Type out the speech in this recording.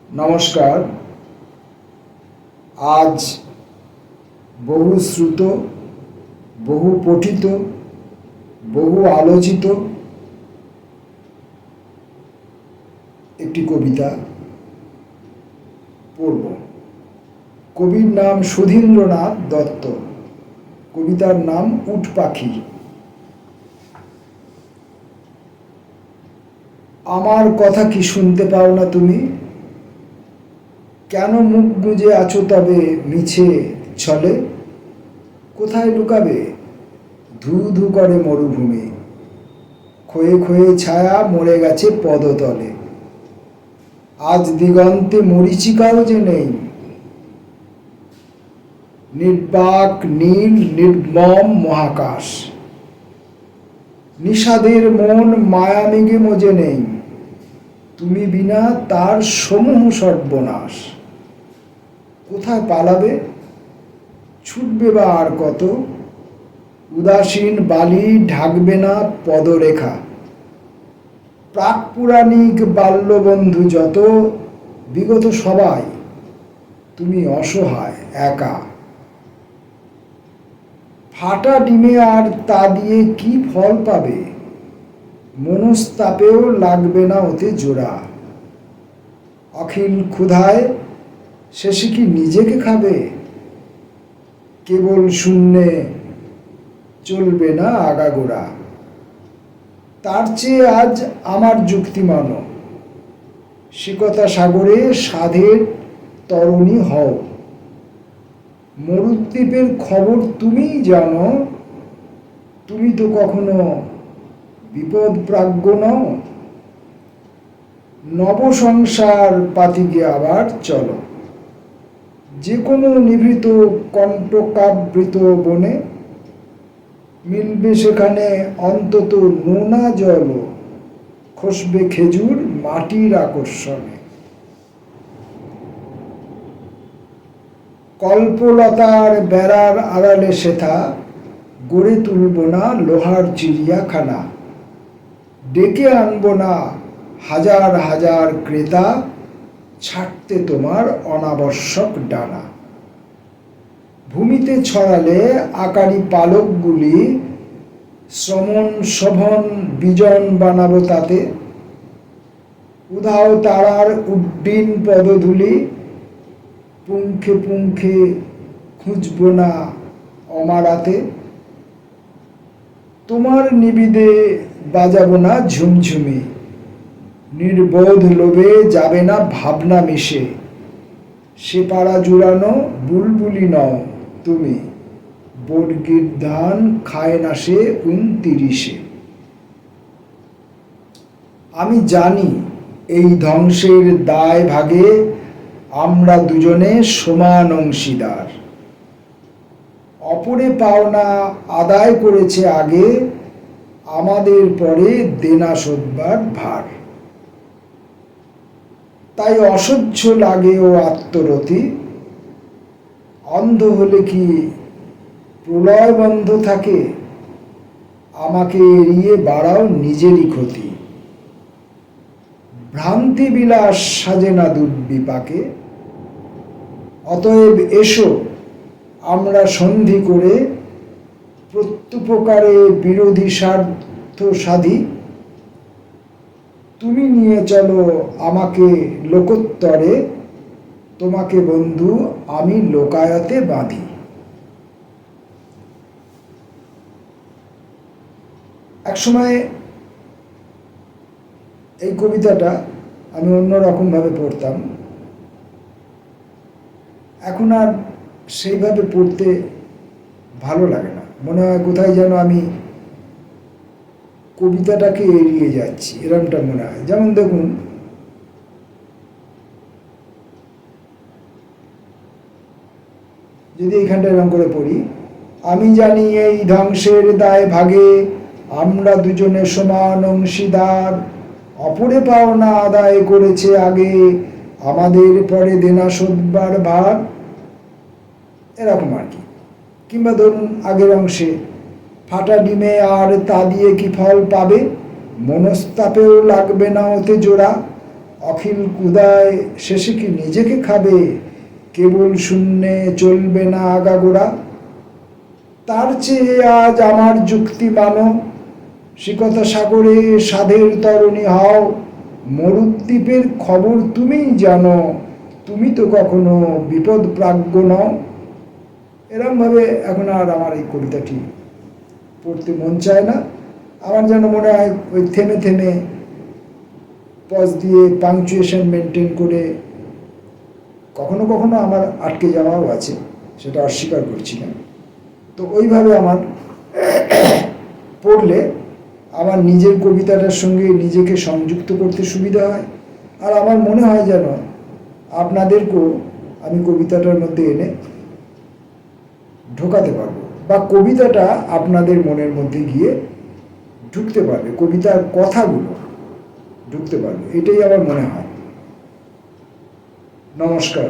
নমস্কার। আজ বহু শ্রুত, বহু পঠিত, বহু আলোচিত একটি কবিতা পড়ব। কবির নাম সুধীন্দ্রনাথ দত্ত। কবিতার নাম উট পাখি। আমার কথা কি শুনতে পাও না তুমি? কেন মুখ গুঁজে আছো তবে মিছে ছলে? কোথায় লুকাবে? ধু ধু করে মরুভূমি, ক্ষয়ে ক্ষয়ে ছায়া মরে গেছে পদতলে। আজ দিগন্তে মরীচিকাও যে নেই, নির্বাক নীল নির্মম মহাকাশ। নিষাদের মন মায়ামেঘে মজে নেই, তুমি বিনা তার সমূহ সর্বনাশ। কোথায় পালাবে? ছুটবে বা আর কত? উদাসীন বালি ঢাকবে না পদরেখা। প্রাক পুরাণিক বাল্যবন্ধু যত, বিগত সবাই, তুমি অসহায় একা। ফাটা ডিমে আর তা দিয়ে কি ফল পাবে? মনস্তাপেও লাগবে না ওতে জোড়া। অখিল ক্ষুধায় শেষে কি নিজেকে খাবে? কেবল শূন্যে চলবে না আগাগোড়া। তার চেয়ে আজ আমার যুক্তি মানো, শিকতা সাগরে সাধের তরুণী হও। মরুদ্বীপের খবর তুমিই জানো, তুমি তো কখনো বিপদ প্রাজ্ঞ নও। নবসংসার পাতিকে আবার চলো, যে কোনো নিভৃত কণ্টকাবৃত বনে। মিলবে সেখানে অন্তত নোনা জল, খসবে খেজুর মাটির আকর্ষণে। কল্পলতার বেড়ার আড়ালে সেথা গড়ে তুলব না লোহার চিড়িয়াখানা। ডেকে আনব না হাজার হাজার ক্রেতা, ছাড়তে তোমার অনাবশ্যক ডানা। ভূমিতে ছড়ালে আকারী পালকগুলি, শ্রমণ শোভন বিজন বানাবো তাতে। উধাও তারার উড্ডীন পদধূলি, পুঙ্খে পুঙ্খে খুঁজব না অমারাতে। তোমার নিবিদে বাজাবো না ঝুমঝুমি, নির্বোধ লোভে যাবে না ভাবনা মিশে। সে পাড়া জুড়ানো বুলবুলি নও তুমি, বর্গির ধান খায় না সে 29। আমি জানি এই ধ্বংসের দায় ভাগে আমরা দুজনে সমান অংশীদার। অপরে পাওনা আদায় করেছে আগে, আমাদের পরে দেনা শোধবার ভার। তাই অসহ্য লাগে ও আত্মরতি, অন্ধ হলে কি প্রলয় বন্ধ থাকে? আমাকে এড়িয়ে বাড়াও নিজেরই ক্ষতি। ভ্রান্তি বিলাস সাজে না দুর্বিপাকে, অতএব এসো আমরা সন্ধি করে প্রত্যুপকারে বিরোধী স্বার্থ সাধি। তুমি নিয়ে চলো আমাকে লোকোত্তরে, তোমাকে বন্ধু আমি লোকায়তে বাঁধি। একসময় এই কবিতাটা আমি অন্যরকমভাবে পড়তাম, এখন আর সেইভাবে পড়তে ভালো লাগে না। মনে হয় কোথায় যেন আমি কবিতাটাকে এড়িয়ে যাচ্ছি, এরমটা মনে হয়। যেমন দেখুন, যদি এইখানটা এরকম করে পড়ি, আমি জানি এই ধ্বংসের দায় ভাগে আমরা দুজনে সমান অংশীদার। অপরে পাওনা আদায় করেছে আগে, আমাদের পরে দেনা শোধবার ভার। এরকম আর কি। কিংবা ধরুন আগের অংশে, ফাটা ডিমে আর তা দিয়ে কি ফল পাবে? মনস্তাপেও লাগবে না ওতে জোড়া। অখিল কুদায় শেষে কি নিজেকে খাবে, কেবল শূন্যে চলবে না আগাগোড়া। তার চেয়ে আজ আমার যুক্তি মানো, শিকতা সাগরে সাধের তরণী হও, মরুদ্বীপের খবর তুমিই জানো, তুমি তো কখনো বিপদ প্রাজ্ঞ নও। এরমভাবে এখন আর আমার এই কবিতাটি পড়তে মন চায় না। আমার যেন মনে হয় ওই থেমে থেমে পজ দিয়ে পাংচুয়েশন মেনটেন করে, কখনো কখনো আমার আটকে যাওয়াও আছে, সেটা অস্বীকার করছি না। তো ওইভাবে আমার পড়লে আমার নিজের কবিতাটার সঙ্গে নিজেকে সংযুক্ত করতে সুবিধা হয়, আর আমার মনে হয় যেন আপনাদেরকেও আমি কবিতাটার মধ্যে এনে ঢোকাতে পারবো, বা কবিতাটা আপনাদের মনের মধ্যে গিয়ে ঢুকতে পারবে, কবিতার কথাগুলো ঢুকতে পারবে, এটাই আমার মনে হয়। নমস্কার।